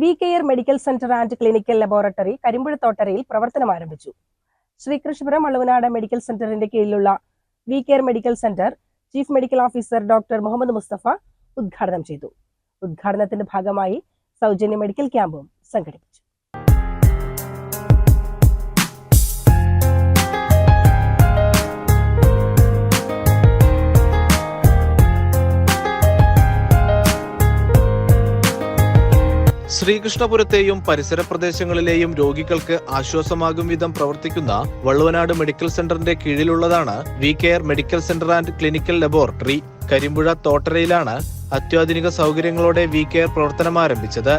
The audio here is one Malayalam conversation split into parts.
VKR medical centre and clinical laboratory കരിമ്പുഴത്തോട്ടരയിൽ പ്രവർത്തനം ആരംഭിച്ചു. ശ്രീകൃഷ്ണപുരം വള്ളുവനാട് മെഡിക്കൽ സെന്ററിന്റെ കീഴിലുള്ള VKR medical centre chief medical officer doctor Muhammad Mustafa ഉദ്ഘാടനം ചെയ്തു. ഉദ്ഘാടനത്തിന്റെ ഭാഗമായി സൗജന്യ മെഡിക്കൽ ക്യാമ്പും സംഘടിപ്പിച്ചു. ശ്രീകൃഷ്ണപുരത്തെയും പരിസര പ്രദേശങ്ങളിലെയും രോഗികൾക്ക് ആശ്വാസമാകും വിധം പ്രവർത്തിക്കുന്ന വള്ളുവനാട് മെഡിക്കൽ സെന്ററിന്റെ കീഴിലുള്ളതാണ് VKR medical centre and clinical laboratory. Karimpuzha തോട്ടരയിലാണ് അത്യാധുനിക സൗകര്യങ്ങളോടെ VKR പ്രവർത്തനം ആരംഭിച്ചത്.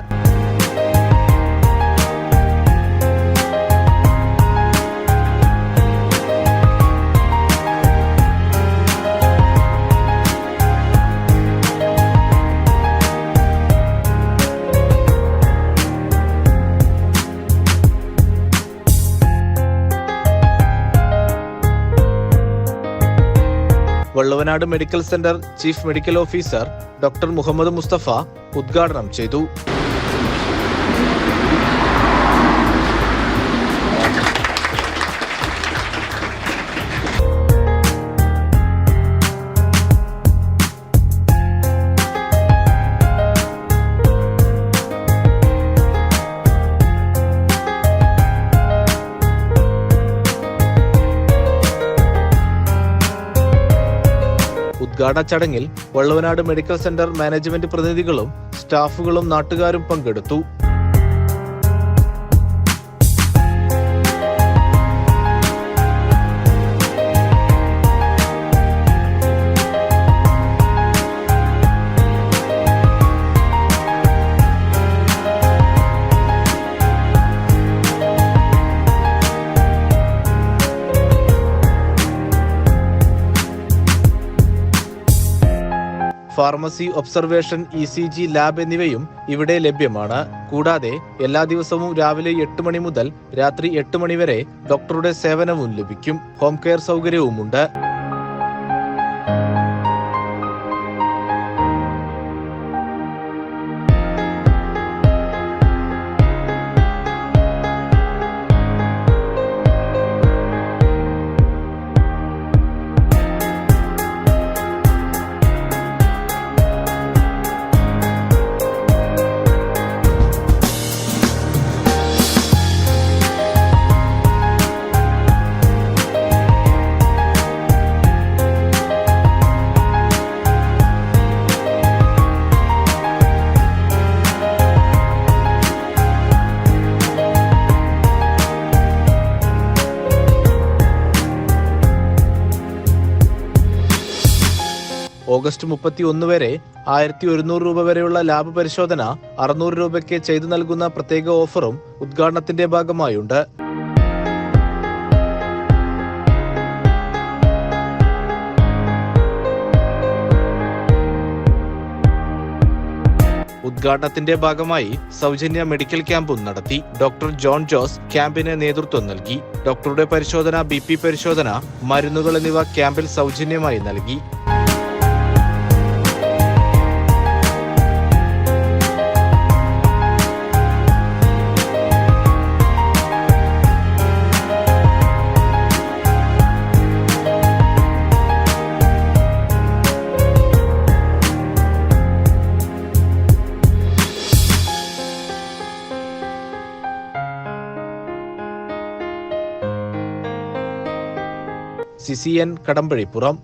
Valluvanad medical centre chief medical officer doctor Muhammad Mustafa ഉദ്ഘാടനം ചെയ്തു. ഉദ്ഘാടന ചടങ്ങിൽ വള്ളുവനാട് മെഡിക്കൽ സെന്റർ മാനേജ്മെന്റ് പ്രതിനിധികളും സ്റ്റാഫുകളും നാട്ടുകാരും പങ്കെടുത്തു. ഫാർമസി, ഒബ്സർവേഷൻ, ECG ലാബ് എന്നിവയും ഇവിടെ ലഭ്യമാണ്. കൂടാതെ എല്ലാ ദിവസവും രാവിലെ 8 മണി മുതൽ രാത്രി 8 മണി വരെ ഡോക്ടറുടെ സേവനവും ലഭിക്കും. Home care സൗകര്യവുമുണ്ട്. ഓഗസ്റ്റ് 31 വരെ 1100 രൂപ വരെയുള്ള ലാബ് പരിശോധന 600 രൂപയ്ക്ക് ചെയ്തു നൽകുന്ന പ്രത്യേക ഓഫറും ഉദ്ഘാടനത്തിന്റെ ഭാഗമായുണ്ട്. ഉദ്ഘാടനത്തിന്റെ ഭാഗമായി സൗജന്യ മെഡിക്കൽ ക്യാമ്പും നടത്തി. ഡോക്ടർ ജോൺ ജോസ് ക്യാമ്പിന് നേതൃത്വം നൽകി. ഡോക്ടറുടെ പരിശോധന, BP പരിശോധന, മരുന്നുകൾ എന്നിവ ക്യാമ്പിൽ സൗജന്യമായി നൽകി. CCN കടമ്പഴിപ്പുറം.